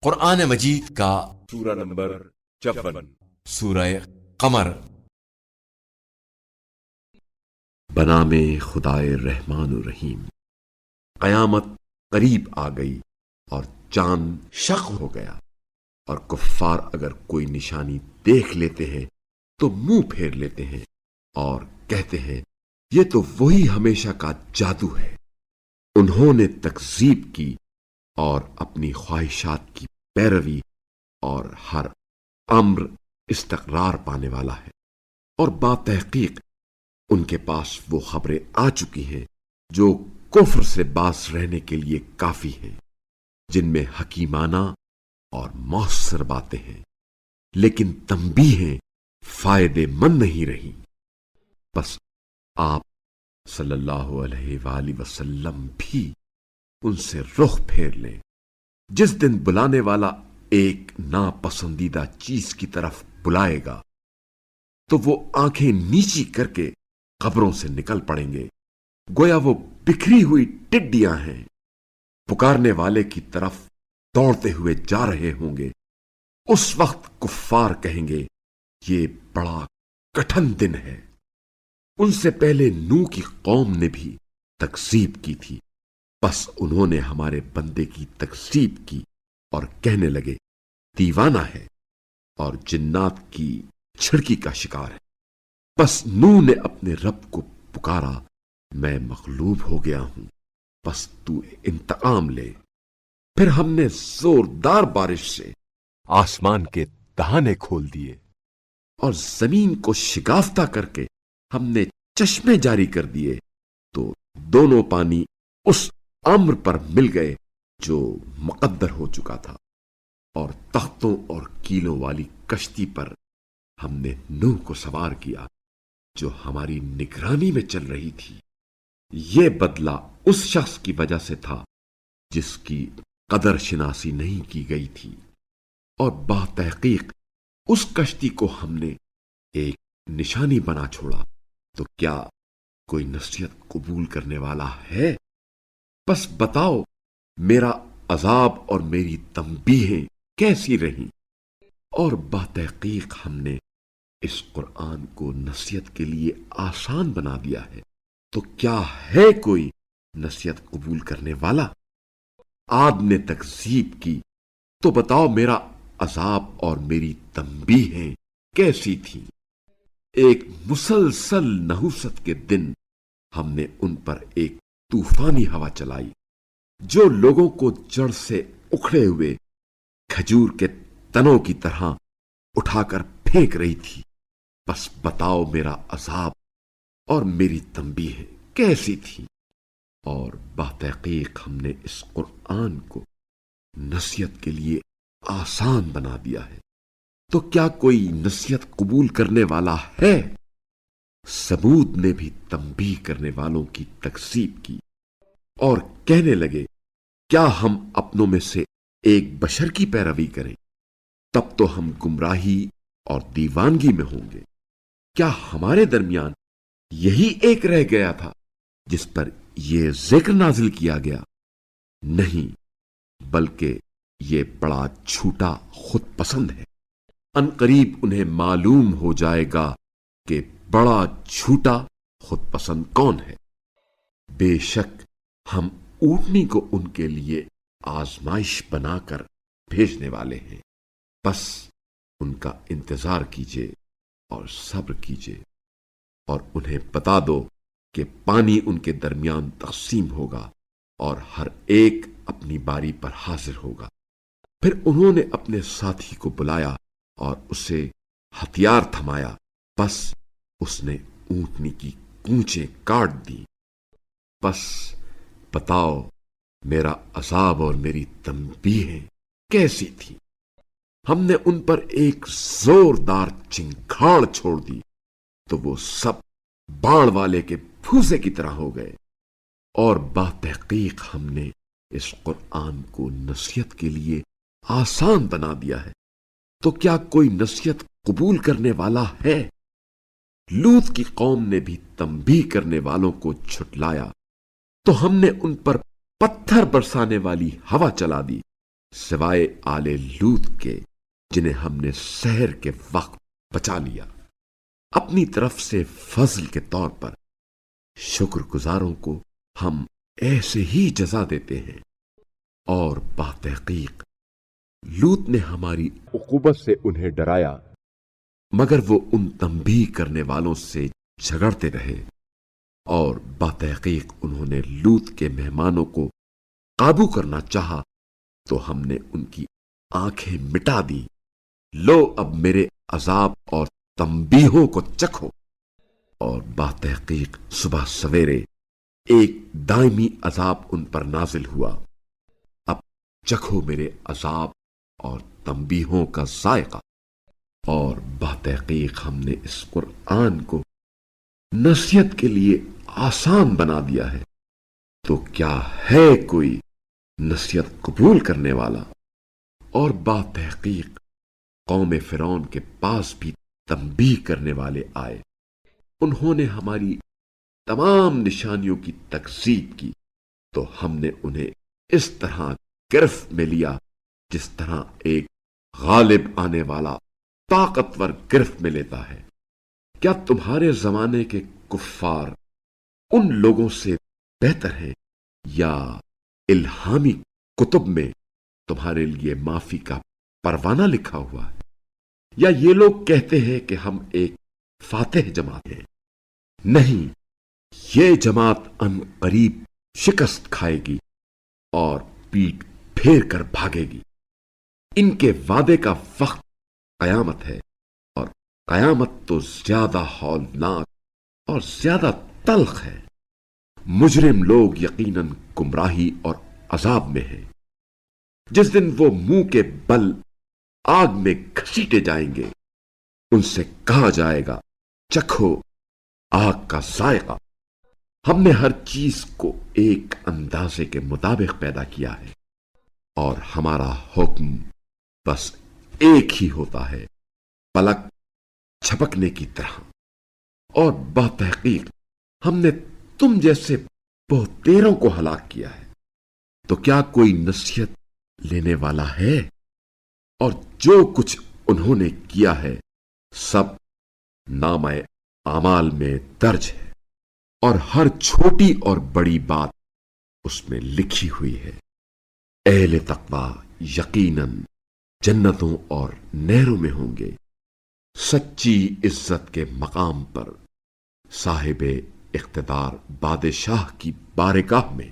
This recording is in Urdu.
قرآن مجید کا سورہ نمبر 54 سورہ قمر۔ بنام خدائے رحمان الرحیم۔ قیامت قریب آ گئی اور چاند شق ہو گیا، اور کفار اگر کوئی نشانی دیکھ لیتے ہیں تو منہ پھیر لیتے ہیں اور کہتے ہیں یہ تو وہی ہمیشہ کا جادو ہے۔ انہوں نے تکذیب کی اور اپنی خواہشات کی پیروی، اور ہر امر استقرار پانے والا ہے، اور باتحقیق ان کے پاس وہ خبریں آ چکی ہیں جو کفر سے باز رہنے کے لیے کافی ہیں، جن میں حکیمانہ اور مؤثر باتیں ہیں، لیکن تنبیہیں فائدے مند نہیں رہی۔ بس آپ صلی اللہ علیہ وآلہ وسلم بھی ان سے رخ پھیر لیں۔ جس دن بلانے والا ایک ناپسندیدہ چیز کی طرف بلائے گا تو وہ آنکھیں نیچی کر کے قبروں سے نکل پڑیں گے، گویا وہ بکھری ہوئی ٹڈیاں ہیں، پکارنے والے کی طرف دوڑتے ہوئے جا رہے ہوں گے۔ اس وقت کفار کہیں گے یہ بڑا کٹھن دن ہے۔ ان سے پہلے نوح کی قوم نے بھی تکذیب کی تھی، بس انہوں نے ہمارے بندے کی تکذیب کی اور کہنے لگے دیوانہ ہے اور جنات کی چھڑکی کا شکار ہے۔ بس نوح نے اپنے رب کو پکارا، میں مغلوب ہو گیا ہوں، بس تو انتقام لے۔ پھر ہم نے زوردار بارش سے آسمان کے دہانے کھول دیے، اور زمین کو شگافتہ کر کے ہم نے چشمے جاری کر دیے، تو دونوں پانی اس امر پر مل گئے جو مقدر ہو چکا تھا، اور تختوں اور کیلوں والی کشتی پر ہم نے نوح کو سوار کیا جو ہماری نگرانی میں چل رہی تھی۔ یہ بدلہ اس شخص کی وجہ سے تھا جس کی قدر شناسی نہیں کی گئی تھی، اور باتحقیق اس کشتی کو ہم نے ایک نشانی بنا چھوڑا، تو کیا کوئی نصیحت قبول کرنے والا ہے؟ بس بتاؤ میرا عذاب اور میری تنبیہیں کیسی رہیں؟ اور باتحقیق ہم نے اس قرآن کو نصیحت کے لیے آسان بنا دیا ہے، تو کیا ہے کوئی نصیحت قبول کرنے والا؟ عاد نے تکذیب کی، تو بتاؤ میرا عذاب اور میری تنبیہیں کیسی تھیں؟ ایک مسلسل نحوست کے دن ہم نے ان پر ایک طوفانی ہوا چلائی جو لوگوں کو جڑ سے اکھڑے ہوئے کھجور کے تنوں کی طرح اٹھا کر پھینک رہی تھی۔ بس بتاؤ میرا عذاب اور میری تنبیہیں کیسی تھی؟ اور بتحقیق ہم نے اس قرآن کو نصیحت کے لیے آسان بنا دیا ہے، تو کیا کوئی نصیحت قبول کرنے والا ہے؟ سمود نے بھی تنبیہ کرنے والوں کی تکذیب کی اور کہنے لگے کیا ہم اپنوں میں سے ایک بشر کی پیروی کریں؟ تب تو ہم گمراہی اور دیوانگی میں ہوں گے۔ کیا ہمارے درمیان یہی ایک رہ گیا تھا جس پر یہ ذکر نازل کیا گیا؟ نہیں، بلکہ یہ بڑا جھوٹا خود پسند ہے۔ ان قریب انہیں معلوم ہو جائے گا کہ بڑا جھوٹا خود پسند کون ہے۔ بے شک ہم اونٹنی کو ان کے لیے آزمائش بنا کر بھیجنے والے ہیں، بس ان کا انتظار کیجیے اور صبر کیجیے، اور انہیں بتا دو کہ پانی ان کے درمیان تقسیم ہوگا اور ہر ایک اپنی باری پر حاضر ہوگا۔ پھر انہوں نے اپنے ساتھی کو بلایا اور اسے ہتھیار تھمایا، بس اس نے اونٹنی کی پونچھیں کاٹ دی۔ بس بتاؤ میرا عذاب اور میری تنبیہیں کیسی تھی؟ ہم نے ان پر ایک زوردار چنگھاڑ چھوڑ دی تو وہ سب باڑ والے کے پھوسے کی طرح ہو گئے۔ اور باتحقیق ہم نے اس قرآن کو نصیحت کے لیے آسان بنا دیا ہے، تو کیا کوئی نصیحت قبول کرنے والا ہے؟ لوط کی قوم نے بھی تنبیہ کرنے والوں کو جھٹلایا، تو ہم نے ان پر پتھر برسانے والی ہوا چلا دی سوائے آل لوط کے جنہیں ہم نے سحر کے وقت بچا لیا اپنی طرف سے فضل کے طور پر۔ شکر گزاروں کو ہم ایسے ہی جزا دیتے ہیں، اور بتحقیق لوط نے ہماری عقوبت سے انہیں ڈرایا، مگر وہ ان تنبیہ کرنے والوں سے جھگڑتے رہے، اور بتحقیق انہوں نے لوط کے مہمانوں کو قابو کرنا چاہا تو ہم نے ان کی آنکھیں مٹا دی۔ لو اب میرے عذاب اور تنبیہوں کو چکھو، اور بتحقیق صبح سویرے ایک دائمی عذاب ان پر نازل ہوا۔ اب چکھو میرے عذاب اور تنبیہوں کا ذائقہ۔ اور بتحقیق ہم نے اس قرآن کو نصیحت کے لیے آسان بنا دیا ہے، تو کیا ہے کوئی نصیحت قبول کرنے والا؟ اور بتحقیق قوم فرعون کے پاس بھی تنبیہ کرنے والے آئے، انہوں نے ہماری تمام نشانیوں کی تکذیب کی، تو ہم نے انہیں اس طرح گرفت میں لیا جس طرح ایک غالب آنے والا طاقتور گرفت میں لیتا ہے۔ کیا تمہارے زمانے کے کفار ان لوگوں سے بہتر ہیں، یا الہامی کتب میں تمہارے لیے معافی کا پروانہ لکھا ہوا ہے؟ یا یہ لوگ کہتے ہیں کہ ہم ایک فاتح جماعت ہیں؟ نہیں، یہ جماعت ان قریب شکست کھائے گی اور پیٹ پھیر کر بھاگے گی۔ ان کے وعدے کا وقت قیامت ہے، اور قیامت تو زیادہ ہولناک اور زیادہ تلخ ہے۔ مجرم لوگ یقیناً گمراہی اور عذاب میں ہیں۔ جس دن وہ منہ کے بل آگ میں گھسیٹے جائیں گے، ان سے کہا جائے گا چکھو آگ کا ذائقہ۔ ہم نے ہر چیز کو ایک اندازے کے مطابق پیدا کیا ہے، اور ہمارا حکم بس ایک ہی ہوتا ہے، پلک چھپکنے کی طرح۔ اور بتحقیق ہم نے تم جیسے بہتیروں کو ہلاک کیا ہے، تو کیا کوئی نصیحت لینے والا ہے؟ اور جو کچھ انہوں نے کیا ہے سب نامہ اعمال میں درج ہے، اور ہر چھوٹی اور بڑی بات اس میں لکھی ہوئی ہے۔ اہل تقوی یقیناً جنتوں اور نہروں میں ہوں گے، سچی عزت کے مقام پر، صاحب اقتدار بادشاہ کی بارگاہ میں۔